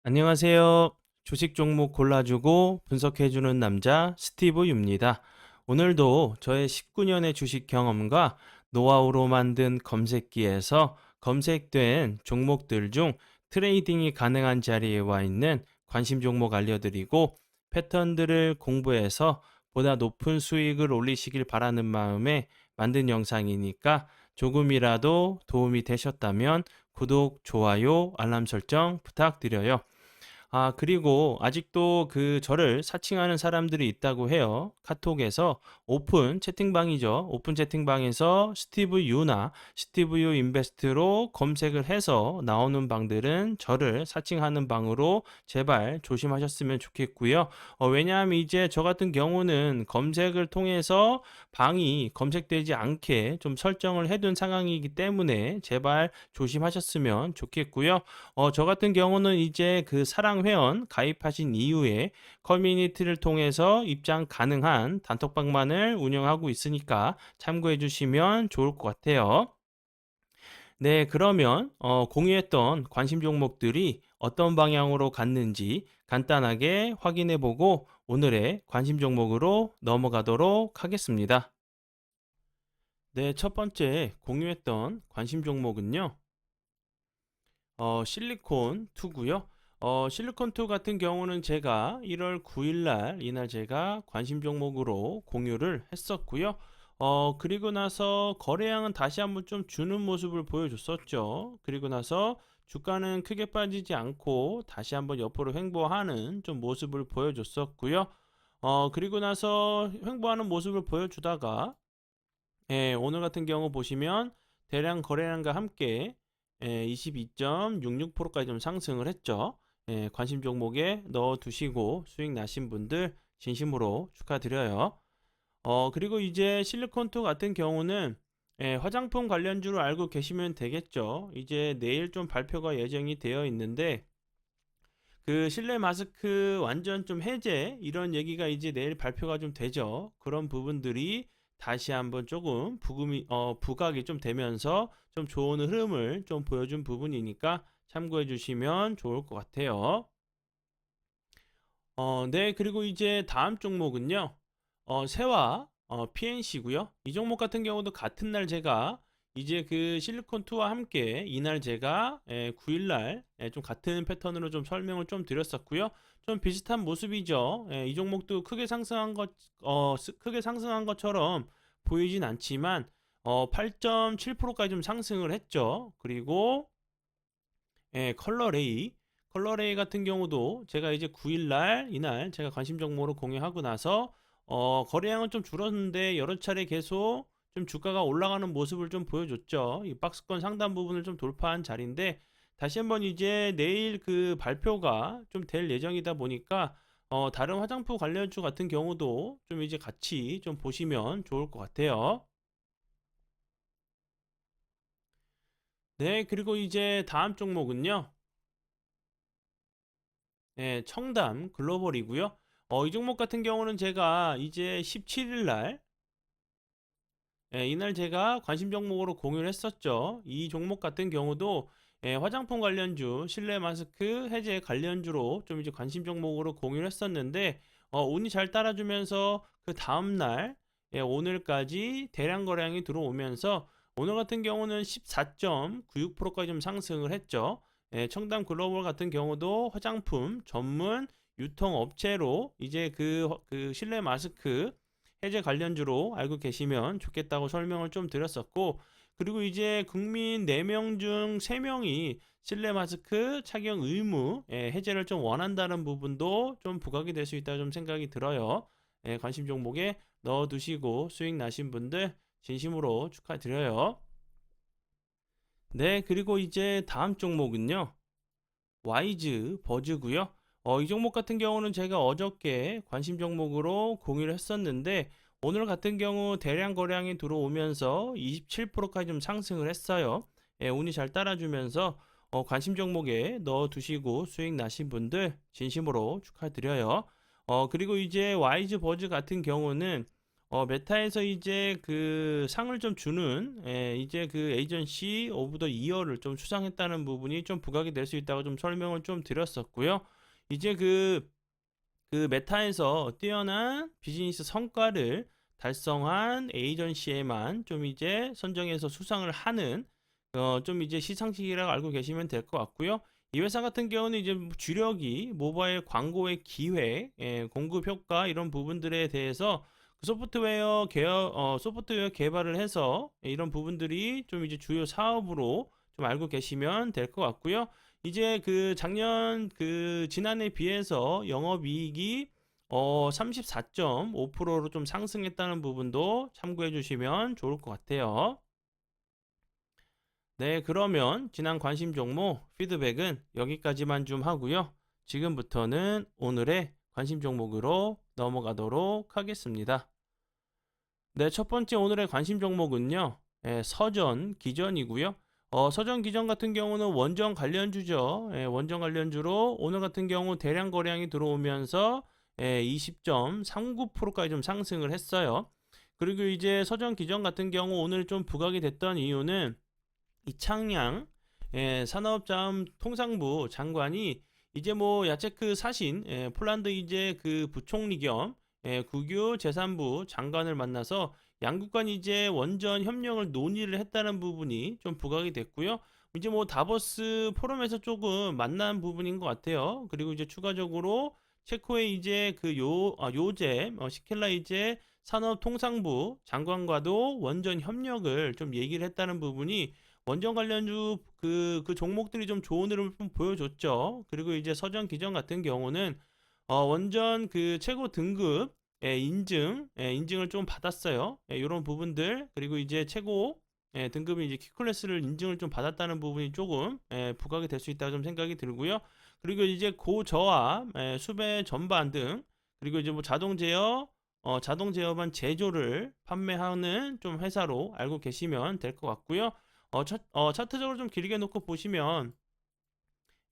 안녕하세요. 주식 종목 골라주고 분석해주는 남자 스티브 유입니다. 오늘도 저의 19년의 주식 경험과 노하우로 만든 검색기에서 검색된 종목들 중 트레이딩이 가능한 자리에 와 있는 관심 종목 알려드리고 패턴들을 공부해서 보다 높은 수익을 올리시길 바라는 마음에 만든 영상이니까 조금이라도 도움이 되셨다면 구독, 좋아요, 알람 설정 부탁드려요. 그리고 아직도 저를 사칭하는 사람들이 있다고 해요. 카톡에서 오픈 채팅방이죠. 오픈 채팅방에서 스티브 유나 스티브 유 인베스트로 검색을 해서 나오는 방들은 저를 사칭하는 방으로 제발 조심하셨으면 좋겠고요. 왜냐하면 이제 저 같은 경우는 검색을 통해서 방이 검색되지 않게 좀 설정을 해둔 상황이기 때문에 제발 조심하셨으면 좋겠고요. 저 같은 경우는 이제 사랑 회원 가입하신 이후에 커뮤니티를 통해서 입장 가능한 단톡방만을 운영하고 있으니까 참고해 주시면 좋을 것 같아요. 네, 그러면 공유했던 관심 종목들이 어떤 방향으로 갔는지 간단하게 확인해 보고 오늘의 관심 종목으로 넘어가도록 하겠습니다. 네, 첫 번째 공유했던 관심 종목은요. 실리콘2고요. 실리콘2 같은 경우는 제가 1월 9일 날 이날 제가 관심 종목으로 공유를 했었고요. 그리고 나서 거래량은 다시 한번 좀 주는 모습을 보여줬었죠. 그리고 나서 주가는 크게 빠지지 않고 다시 한번 옆으로 횡보하는 좀 모습을 보여줬었고요. 그리고 나서 횡보하는 모습을 보여주다가 오늘 같은 경우 보시면 대량 거래량과 함께 22.66%까지 좀 상승을 했죠. 관심 종목에 넣어 두시고 수익 나신 분들 진심으로 축하드려요. 그리고 이제 실리콘2 같은 경우는 화장품 관련주로 알고 계시면 되겠죠. 이제 내일 좀 발표가 예정이 되어 있는데 실내 마스크 완전 좀 해제 이런 얘기가 이제 내일 발표가 좀 되죠. 그런 부분들이 다시 한번 조금 부각이 좀 되면서 좀 좋은 흐름을 좀 보여준 부분이니까 참고해 주시면 좋을 것 같아요. 네, 그리고 이제 다음 종목은요. 세와 PNC고요. 이 종목 같은 경우도 같은 날 제가 이제 실리콘2와 함께 이날 제가 9일 날 좀 같은 패턴으로 좀 설명을 좀 드렸었고요. 좀 비슷한 모습이죠. 이 종목도 크게 상승한 것처럼 보이진 않지만 8.7%까지 좀 상승을 했죠. 그리고 컬러레이 같은 경우도 제가 이제 9일 날 이날 제가 관심 종목으로 공유하고 나서 거래량은 좀 줄었는데 여러 차례 계속 좀 주가가 올라가는 모습을 좀 보여줬죠. 이 박스권 상단 부분을 좀 돌파한 자리인데 다시 한번 이제 내일 발표가 좀 될 예정이다 보니까 다른 화장품 관련주 같은 경우도 좀 이제 같이 좀 보시면 좋을 것 같아요. 네, 그리고 이제 다음 종목은요. 청담 글로벌이고요. 이 종목 같은 경우는 제가 이제 17일 날 이날 제가 관심 종목으로 공유를 했었죠. 이 종목 같은 경우도 화장품 관련주, 실내 마스크 해제 관련주로 좀 이제 관심 종목으로 공유를 했었는데 운이 잘 따라주면서 그 다음 날 오늘까지 대량 거래량이 들어오면서 오늘 같은 경우는 14.96%까지 좀 상승을 했죠. 청담 글로벌 같은 경우도 화장품 전문 유통업체로 이제 실내 마스크 해제 관련주로 알고 계시면 좋겠다고 설명을 좀 드렸었고, 그리고 이제 국민 4명 중 3명이 실내 마스크 착용 의무 해제를 좀 원한다는 부분도 좀 부각이 될 수 있다 좀 생각이 들어요. 관심 종목에 넣어 두시고 수익 나신 분들 진심으로 축하드려요. 네, 그리고 이제 다음 종목은요. 와이즈 버즈고요. 이 종목 같은 경우는 제가 어저께 관심 종목으로 공유를 했었는데 오늘 같은 경우 대량 거래량이 들어오면서 27%까지 좀 상승을 했어요. 운이 잘 따라주면서 관심 종목에 넣어 두시고 수익 나신 분들 진심으로 축하드려요. 그리고 이제 와이즈 버즈 같은 경우는 메타에서 이제 그 상을 좀 주는 이제 그 에이전시 오브 더 이어를 좀 수상했다는 부분이 좀 부각이 될 수 있다고 좀 설명을 좀 드렸었고요. 이제 그 메타에서 뛰어난 비즈니스 성과를 달성한 에이전시에만 좀 이제 선정해서 수상을 하는 좀 이제 시상식이라고 알고 계시면 될 것 같고요. 이 회사 같은 경우는 이제 주력이 모바일 광고의 기회, 공급 효과 이런 부분들에 대해서 그 소프트웨어 개발을 해서 이런 부분들이 좀 이제 주요 사업으로 좀 알고 계시면 될 것 같고요. 이제 그 작년 그 지난해 비해서 영업이익이 34.5%로 좀 상승했다는 부분도 참고해 주시면 좋을 것 같아요. 네, 그러면 지난 관심 종목 피드백은 여기까지만 좀 하고요. 지금부터는 오늘의 관심 종목으로 넘어가도록 하겠습니다. 네, 첫 번째 오늘의 관심 종목은요. 서전 기전이고요. 서전 기전 같은 경우는 원전 관련주죠. 원전 관련주로 오늘 같은 경우 대량 거래량이 들어오면서 20.39%까지 좀 상승을 했어요. 그리고 이제 서전 기전 같은 경우 오늘 좀 부각이 됐던 이유는 이창양 산업자원통상부 장관이 이제 뭐 야체크 사신 폴란드 이제 그 부총리 겸 국유 재산부 장관을 만나서 양국 간 이제 원전 협력을 논의를 했다는 부분이 좀 부각이 됐고요. 이제 뭐 다보스 포럼에서 조금 만난 부분인 것 같아요. 그리고 이제 추가적으로 체코의 이제 그 요제 시켈라 이제 산업통상부 장관과도 원전 협력을 좀 얘기를 했다는 부분이 원전 관련주 그 종목들이 좀 좋은 흐름을 좀 보여줬죠. 그리고 이제 서전 기전 같은 경우는 원전 그 최고 등급 인증을 좀 받았어요. 이런 부분들 그리고 이제 최고 등급이 이제 Q클래스를 인증을 좀 받았다는 부분이 조금 부각이 될 수 있다고 좀 생각이 들고요. 그리고 이제 고저압 수배 전반 등 그리고 이제 뭐 자동 제어반 제조를 판매하는 좀 회사로 알고 계시면 될 것 같고요. 차트적으로 좀 길게 놓고 보시면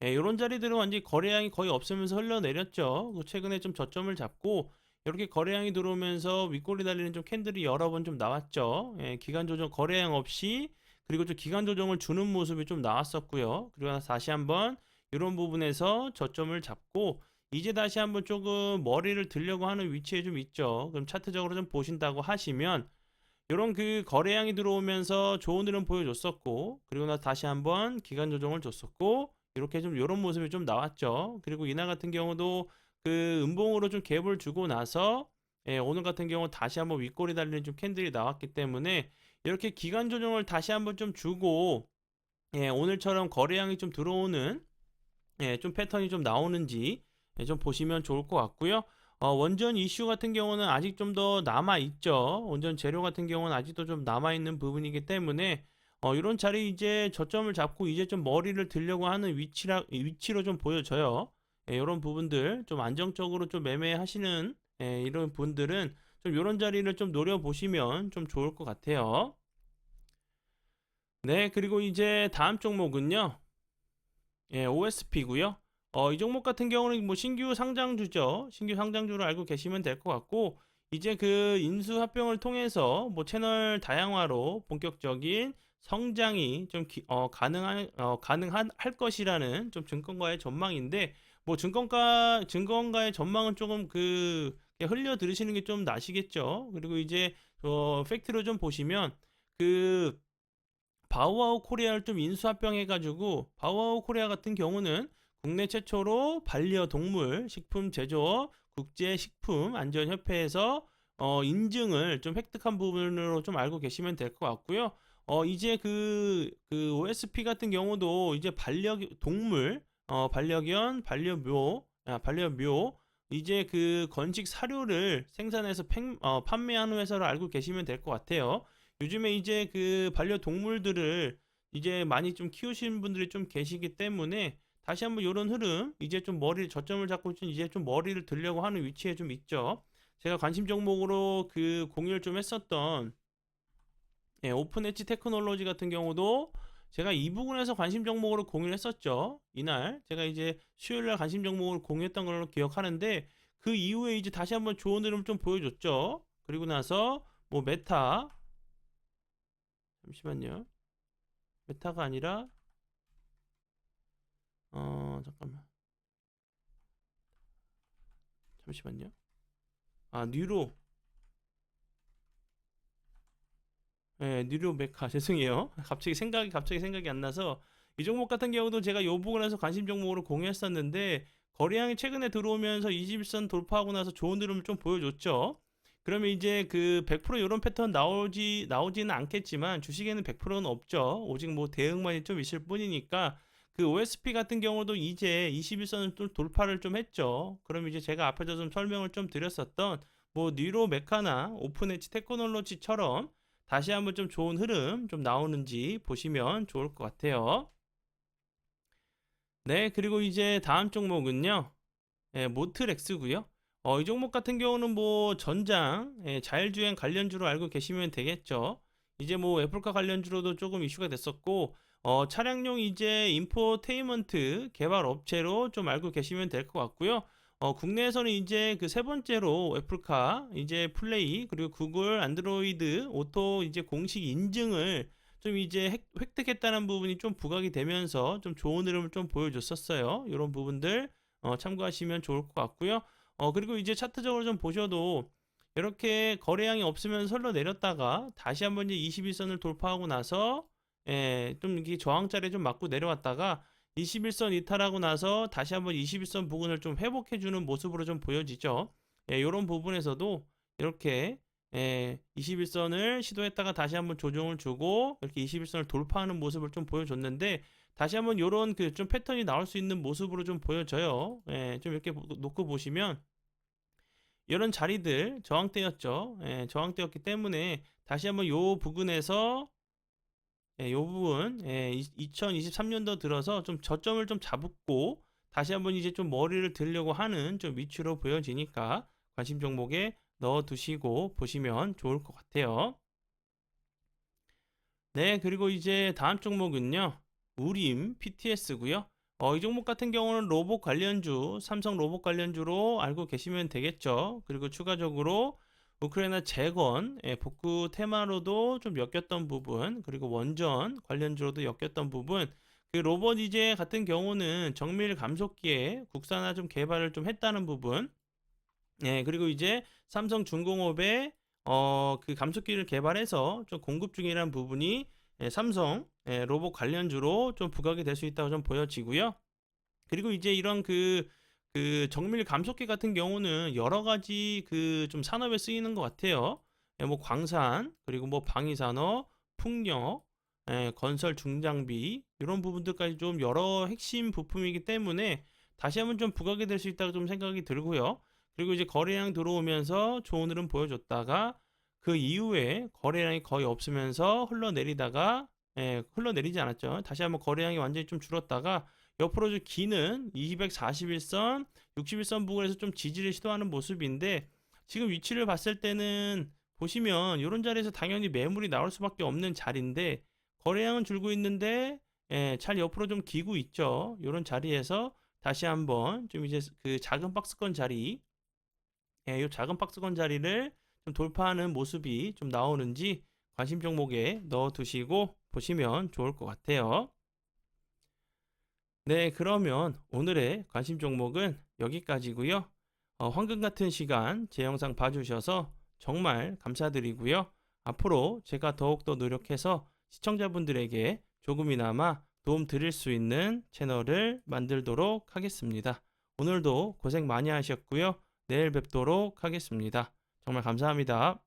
이런 자리들은 완전히 거래량이 거의 없으면서 흘러내렸죠. 최근에 좀 저점을 잡고 이렇게 거래량이 들어오면서 윗꼬리 달리는 좀 캔들이 여러 번 좀 나왔죠. 기간 조정 거래량 없이 그리고 좀 기간 조정을 주는 모습이 좀 나왔었고요. 그리고 나서 다시 한번 이런 부분에서 저점을 잡고 이제 다시 한번 조금 머리를 들려고 하는 위치에 좀 있죠. 그럼 차트적으로 좀 보신다고 하시면 이런 그 거래량이 들어오면서 좋은 흐름 보여줬었고 그리고 나서 다시 한번 기간 조정을 줬었고 이렇게 좀 이런 모습이 좀 나왔죠. 그리고 이날 같은 경우도 그 음봉으로 좀 갭을 주고 나서 오늘 같은 경우 다시 한번 윗꼬리 달리는 좀 캔들이 나왔기 때문에 이렇게 기간 조정을 다시 한번 좀 주고 오늘처럼 거래량이 좀 들어오는 좀 패턴이 좀 나오는지 좀 보시면 좋을 것 같고요. 원전 이슈 같은 경우는 아직 좀 더 남아 있죠. 원전 재료 같은 경우는 아직도 좀 남아 있는 부분이기 때문에 이런 자리 이제 저점을 잡고 이제 좀 머리를 들려고 하는 위치로 좀 보여져요. 이런 부분들 좀 안정적으로 좀 매매하시는 이런 분들은 좀 이런 자리를 좀 노려보시면 좀 좋을 것 같아요. 네, 그리고 이제 다음 종목은요. OSP고요. 이 종목 같은 경우는 뭐 신규 상장주죠. 신규 상장주를 알고 계시면 될 것 같고 이제 그 인수 합병을 통해서 뭐 채널 다양화로 본격적인 성장이 좀 가능한 할 것이라는 좀 증권가의 전망인데 뭐 증권가의 전망은 조금 흘려 들으시는 게 좀 나시겠죠. 그리고 이제 팩트로 좀 보시면 그 바우아우 코리아를 좀 인수합병해가지고 바우아우 코리아 같은 경우는 국내 최초로 반려동물 식품 제조업 국제식품안전협회에서 인증을 좀 획득한 부분으로 좀 알고 계시면 될 것 같고요. 이제 그 OSP 같은 경우도 이제 반려동물, 반려견, 반려묘, 이제 그 건식 사료를 생산해서 판매하는 회사로 알고 계시면 될 것 같아요. 요즘에 이제 그 반려동물들을 이제 많이 좀 키우시는 분들이 좀 계시기 때문에 다시 한번 이런 흐름 이제 좀 저점을 잡고 좀 이제 좀 머리를 들려고 하는 위치에 좀 있죠. 제가 관심 종목으로 그 공유를 좀 했었던 오픈 엣지 테크놀로지 같은 경우도 제가 이 부분에서 관심 종목으로 공유를 했었죠. 이날 제가 이제 수요일 날 관심 종목으로 공유했던 걸로 기억하는데 그 이후에 이제 다시 한번 좋은 흐름 좀 보여줬죠. 그리고 나서 뭐 메타, 잠시만요. 메타가 아니라 잠깐만. 잠시만요. 아, 뉴로 메카 죄송해요. 갑자기 생각이 안 나서 이 종목 같은 경우도 제가 이 부분에서 관심 종목으로 공유했었는데 거래량이 최근에 들어오면서 21선 돌파하고 나서 좋은 흐름을 좀 보여줬죠. 그러면 이제 그 100% 이런 패턴 나오지는 않겠지만 주식에는 100%는 없죠. 오직 뭐 대응만이 좀 있을 뿐이니까 그 OSP 같은 경우도 이제 21선을 좀 돌파를 좀 했죠. 그럼 이제 제가 앞에서 좀 설명을 좀 드렸었던 뭐 뉴로 메카나 오픈엣지 테크놀로지처럼 다시 한번 좀 좋은 흐름 좀 나오는지 보시면 좋을 것 같아요. 네, 그리고 이제 다음 종목은요. 모트렉스고요. 이 종목 같은 경우는 뭐 전장, 자율주행 관련주로 알고 계시면 되겠죠. 이제 뭐 애플카 관련주로도 조금 이슈가 됐었고, 차량용 이제 인포테인먼트 개발 업체로 좀 알고 계시면 될 것 같고요. 국내에서는 이제 그 세 번째로 애플카, 이제 플레이, 그리고 구글 안드로이드 오토 이제 공식 인증을 좀 이제 획득했다는 부분이 좀 부각이 되면서 좀 좋은 흐름을 좀 보여줬었어요. 이런 부분들 참고하시면 좋을 것 같고요. 그리고 이제 차트적으로 좀 보셔도 이렇게 거래량이 없으면 설러 내렸다가 다시 한번 이제 21선을 돌파하고 나서 좀 이게 저항자리에 좀 맞고 내려왔다가 21선 이탈하고 나서 다시 한번 21선 부근을 좀 회복해주는 모습으로 좀 보여지죠. 이런 부분에서도 이렇게 21선을 시도했다가 다시 한번 조정을 주고 이렇게 21선을 돌파하는 모습을 좀 보여줬는데 다시 한번 이런 그 좀 패턴이 나올 수 있는 모습으로 좀 보여져요. 좀 이렇게 놓고 보시면 이런 자리들 저항대였죠. 저항대였기 때문에 다시 한번 요 부근에서 요 부분 2023년도 들어서 좀 저점을 좀 잡고 다시 한번 이제 좀 머리를 들려고 하는 좀 위치로 보여지니까 관심 종목에 넣어 두시고 보시면 좋을 것 같아요. 네, 그리고 이제 다음 종목은요. 우림 PTS고요. 이 종목 같은 경우는 로봇 관련주, 삼성 로봇 관련주로 알고 계시면 되겠죠. 그리고 추가적으로 우크라이나 재건, 복구 테마로도 좀 엮였던 부분, 그리고 원전 관련주로도 엮였던 부분, 그 로봇 이제 같은 경우는 정밀 감속기에 국산화 좀 개발을 좀 했다는 부분, 그리고 이제 삼성중공업에 그 감속기를 개발해서 좀 공급 중이라는 부분이 삼성 로봇 관련주로 좀 부각이 될 수 있다고 좀 보여지고요. 그리고 이제 이런 그 정밀 감속기 같은 경우는 여러 가지 그 좀 산업에 쓰이는 것 같아요. 뭐 광산, 그리고 뭐 방위산업, 풍력, 건설 중장비 이런 부분들까지 좀 여러 핵심 부품이기 때문에 다시 한번 좀 부각이 될 수 있다고 좀 생각이 들고요. 그리고 이제 거래량 들어오면서 좋은 흐름 보여줬다가 그 이후에 거래량이 거의 없으면서 흘러내리다가 흘러내리지 않았죠. 다시 한번 거래량이 완전히 좀 줄었다가 옆으로 좀 기는 241선, 61선 부근에서 좀 지지를 시도하는 모습인데 지금 위치를 봤을 때는 보시면 이런 자리에서 당연히 매물이 나올 수밖에 없는 자리인데 거래량은 줄고 있는데 잘 옆으로 좀 기고 있죠. 이런 자리에서 다시 한번 좀 이제 그 작은 박스권 자리, 이 작은 박스권 자리를 좀 돌파하는 모습이 좀 나오는지 관심 종목에 넣어 두시고 보시면 좋을 것 같아요. 네, 그러면 오늘의 관심 종목은 여기까지고요. 황금 같은 시간 제 영상 봐주셔서 정말 감사드리고요. 앞으로 제가 더욱더 노력해서 시청자분들에게 조금이나마 도움 드릴 수 있는 채널을 만들도록 하겠습니다. 오늘도 고생 많이 하셨고요. 내일 뵙도록 하겠습니다. 정말 감사합니다.